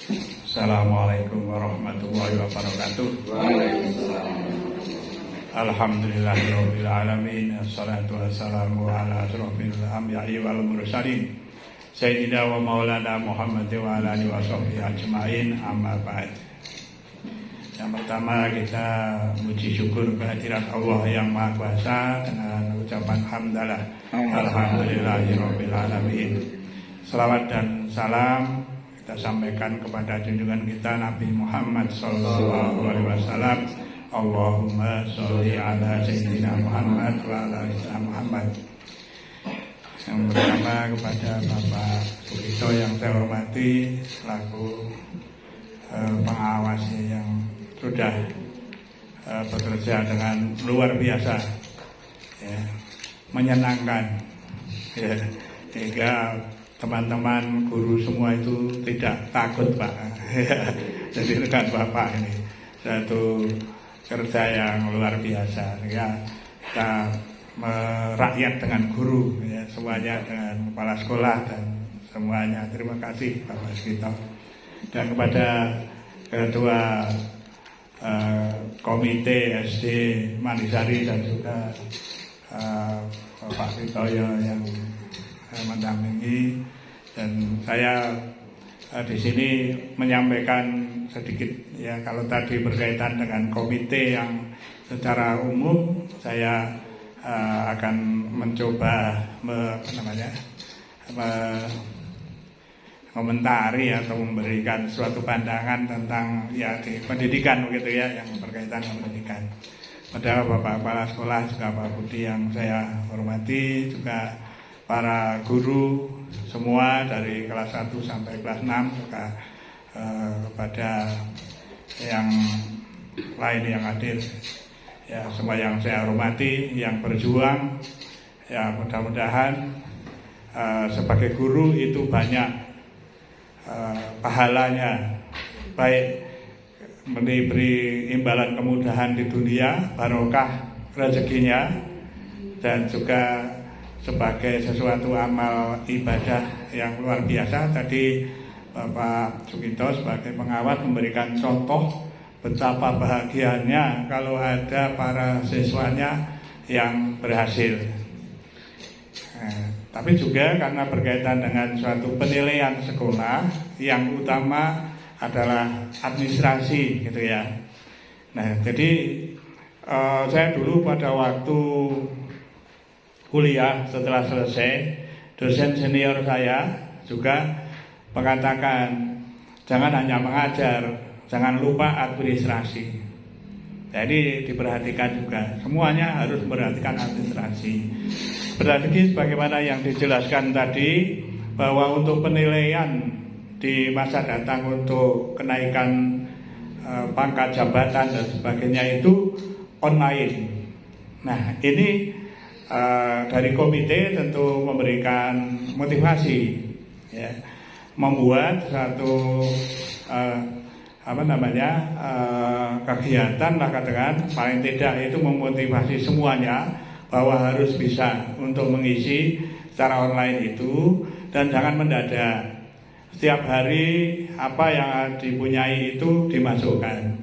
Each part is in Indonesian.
Assalamualaikum warahmatullahi wabarakatuh. Waalaikumsalam. Alhamdulillahirabbil alamin. Assalatu wassalamu ala asrofil anbiya'i wal mursalin Sayyidina wa maulana Muhammad wa ala alihi washabbihi ajmain. Amma ba'd. Yang pertama kita puji syukur kehadirat Allah yang Maha Kuasa dengan ucapan hamdalah. Alhamdulillahirabbil alamin. Selawat dan salam kita sampaikan kepada junjungan kita Nabi Muhammad sallallahu alaihi wasallam. Allahumma sholli ala sayyidina Muhammad wa ala ali Muhammad. Yang pertama kepada Bapak Sugito yang saya hormati selaku pengawas yang sudah bekerja dengan luar biasa, ya, menyenangkan, ya, sehingga teman-teman guru semua itu tidak takut, Pak. Jadi rekan Bapak ini satu kerja yang luar biasa, ya. Kita merakyat dengan guru, ya, semuanya dengan kepala sekolah dan semuanya. Terima kasih Bapak Sugito. Dan kepada ketua komite SD Manisari dan juga Bapak Witoyo yang mendampingi, dan saya di sini menyampaikan sedikit, ya, kalau tadi berkaitan dengan komite yang secara umum saya akan mencoba komentari atau memberikan suatu pandangan tentang, ya, di pendidikan begitu, ya, yang berkaitan dengan pendidikan. Pada Bapak Kepala Sekolah juga Pak Budi yang saya hormati, juga para guru semua dari kelas 1 sampai kelas 6, juga kepada yang lain yang hadir, ya, semua yang saya hormati, yang berjuang, ya, mudah-mudahan sebagai guru itu banyak pahalanya, baik memberi imbalan kemudahan di dunia, barokah rezekinya, dan juga sebagai sesuatu amal ibadah yang luar biasa. Tadi Bapak Sugito sebagai pengawas memberikan contoh betapa bahagianya kalau ada para siswanya yang berhasil. Tapi juga karena berkaitan dengan suatu penilaian sekolah, yang utama adalah administrasi, gitu, ya. Nah, jadi saya dulu pada waktu kuliah setelah selesai, dosen senior saya juga mengatakan jangan hanya mengajar, jangan lupa administrasi. Jadi diperhatikan juga, semuanya harus memperhatikan administrasi. Berarti sebagaimana yang dijelaskan tadi, bahwa untuk penilaian di masa datang untuk kenaikan pangkat jabatan dan sebagainya itu online. Nah, ini dari komite tentu memberikan motivasi, ya, membuat satu kegiatan lah, katakan paling tidak itu memotivasi semuanya bahwa harus bisa untuk mengisi secara online itu, dan jangan mendadak. Setiap hari apa yang dipunyai itu dimasukkan.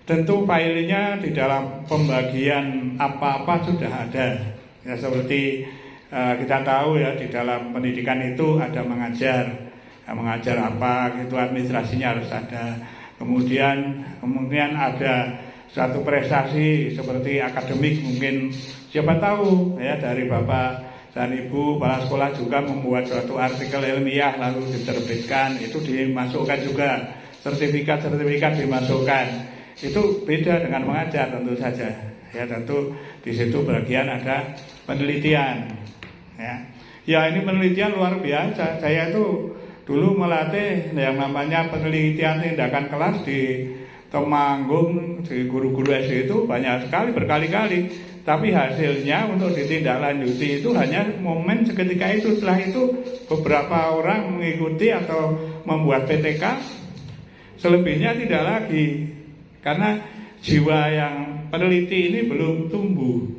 Tentu filenya di dalam pembagian apa-apa sudah ada, ya, seperti kita tahu, ya, di dalam pendidikan itu ada mengajar, mengajar apa itu administrasinya harus ada. Kemudian ada suatu prestasi seperti akademik, mungkin siapa tahu, ya, dari Bapak dan Ibu kepala sekolah juga membuat suatu artikel ilmiah lalu diterbitkan, itu dimasukkan juga, sertifikat dimasukkan. Itu beda dengan mengajar tentu saja, ya, tentu di situ bagian ada penelitian, ya, ini penelitian luar biasa. Saya itu dulu melatih yang namanya penelitian tindakan kelas di Temanggung, di guru-guru SD itu banyak sekali, berkali-kali. Tapi hasilnya untuk ditindaklanjuti itu hanya momen seketika itu. Setelah itu beberapa orang mengikuti atau membuat PTK, selebihnya tidak lagi. Karena jiwa yang peneliti ini belum tumbuh.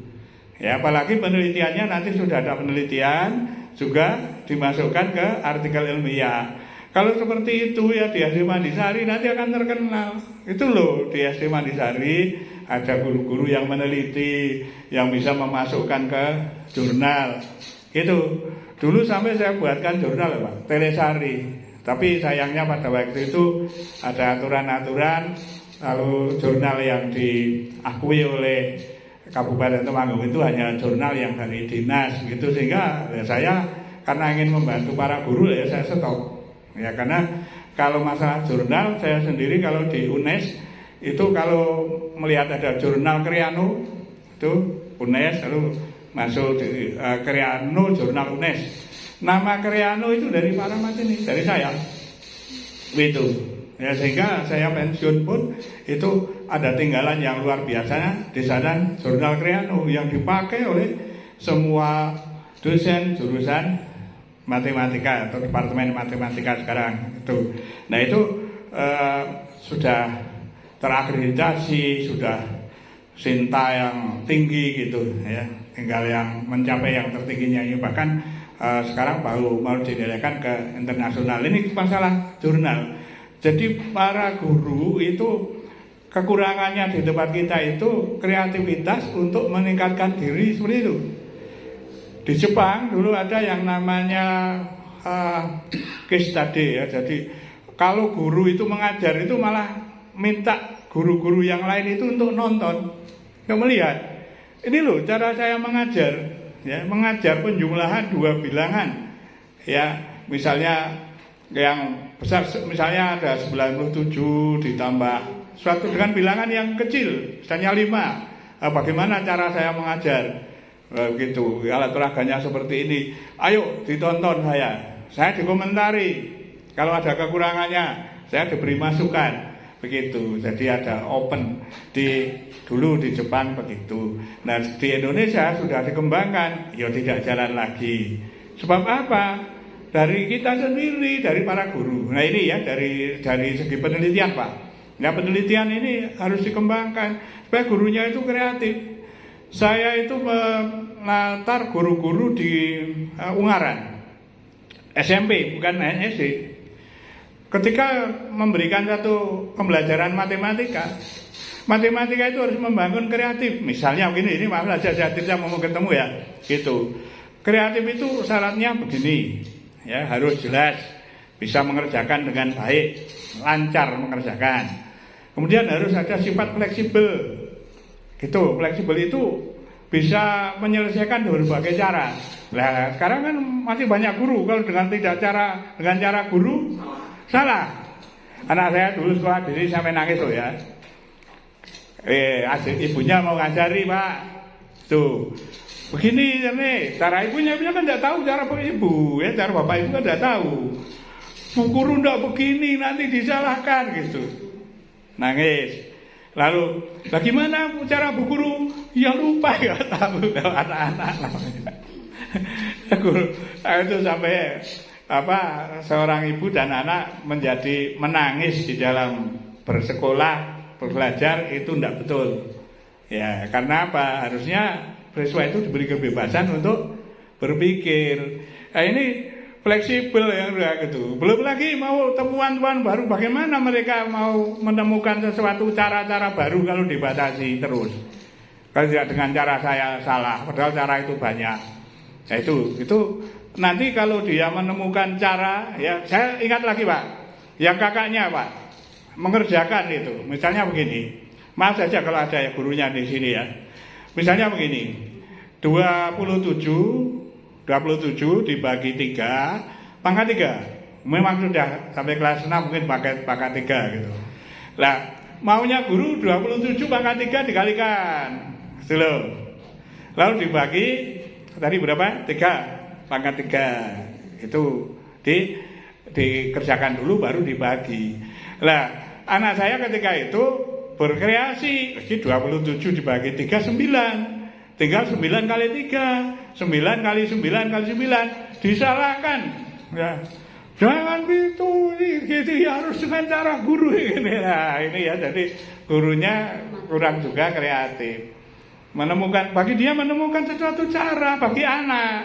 Ya, apalagi penelitiannya nanti sudah ada penelitian juga dimasukkan ke artikel ilmiah. Kalau seperti itu ya di SD Mandisari nanti akan terkenal. Itu loh, di SD Mandisari ada guru-guru yang meneliti, yang bisa memasukkan ke jurnal. Itu dulu sampai saya buatkan jurnal Pak, Telesari. Tapi sayangnya pada waktu itu ada aturan-aturan, lalu jurnal yang diakui oleh Kabupaten Temanggung itu hanya jurnal yang dari dinas gitu, sehingga ya saya karena ingin membantu para guru ya saya stop. Ya karena kalau masalah jurnal saya sendiri kalau di UNES itu kalau melihat ada jurnal Kriano itu UNES lalu masuk di Kriano jurnal UNES. Nama Kriano itu dari Pak Rahmat ini, dari saya. Itu. Ya sehingga saya pensiun pun itu ada tinggalan yang luar biasa di sana jurnal Kriano yang dipakai oleh semua dosen jurusan matematika atau departemen matematika sekarang itu. Nah itu sudah terakreditasi, sudah Sinta yang tinggi gitu ya. Tinggal yang mencapai yang tertingginya ini bahkan sekarang baru mau diadakan ke internasional. Ini masalah jurnal. Jadi para guru itu kekurangannya di tempat kita itu kreativitas untuk meningkatkan diri seperti itu. Di Jepang dulu ada yang namanya case study ya. Jadi kalau guru itu mengajar itu malah minta guru-guru yang lain itu untuk nonton, untuk melihat. Ini loh cara saya mengajar, ya mengajar penjumlahan 2 bilangan, ya misalnya yang besar, misalnya ada 97 ditambah suatu dengan bilangan yang kecil, misalnya 5. Bagaimana cara saya mengajar? Begitu, alat peraganya seperti ini. Ayo ditonton saya dikomentari. Kalau ada kekurangannya, saya diberi masukan. Begitu. Jadi ada open dulu di Jepang begitu. Nah di Indonesia sudah dikembangkan, ya tidak jalan lagi. Sebab apa? Dari kita sendiri, dari para guru. Nah ini ya dari segi penelitian Pak. Nah penelitian ini harus dikembangkan supaya gurunya itu kreatif. Saya itu menatar guru-guru di Ungaran SMP bukan SD. Ketika memberikan satu pembelajaran matematika itu harus membangun kreatif. Misalnya begini, ini maaf saja saya tidak mau ketemu ya, gitu. Kreatif itu syaratnya begini, ya harus jelas, bisa mengerjakan dengan baik, lancar mengerjakan. Kemudian harus ada sifat fleksibel. Gitu, fleksibel itu bisa menyelesaikan berbagai cara. Nah, sekarang kan masih banyak guru kalau dengan cara guru salah. Anak saya dulu sekolah di sini sampai nangis loh ya. Ibunya mau ngajari Pak. Tuh, begini nih, cara ibunya kan tidak tahu cara ibu, ya cara bapak ibu kan tidak tahu. Bu guru tidak begini nanti disalahkan gitu. Nangis. Lalu bagaimana cara bu guru? Ya lupa ya tahu anak-anak namanya. Guru itu sampai seorang ibu dan anak menjadi menangis di dalam bersekolah belajar itu tidak betul. Ya karena apa? Harusnya siswa itu diberi kebebasan untuk berpikir. Nah ini fleksibel yang udah gitu. Belum lagi mau temuan-temuan baru, bagaimana mereka mau menemukan sesuatu cara-cara baru kalau dibatasi terus. Kalau tidak dengan cara saya salah, padahal cara itu banyak. Ya itu nanti kalau dia menemukan cara, ya saya ingat lagi Pak, yang kakaknya Pak mengerjakan itu. Misalnya begini, maaf saja kalau ada gurunya di sini ya. Misalnya begini, 27 dibagi 3 pangkat 3. Memang sudah sampai kelas 6 mungkin pangkat 3 gitu. Lah, maunya guru 27 pangkat 3 dikalikan. Gitu. Lalu dibagi tadi berapa? 3 pangkat 3. Itu dikerjakan dulu baru dibagi. Lah, anak saya ketika itu berkreasi, 27 dibagi 3 9. Tinggal 9 kali 3, 9 kali 9 kali 9 disalahkan. Ya. Jangan gitu ya, harus dengan cara guru ini. Nah, ini ya jadi gurunya kurang juga kreatif. Bagi dia menemukan sesuatu cara bagi anak.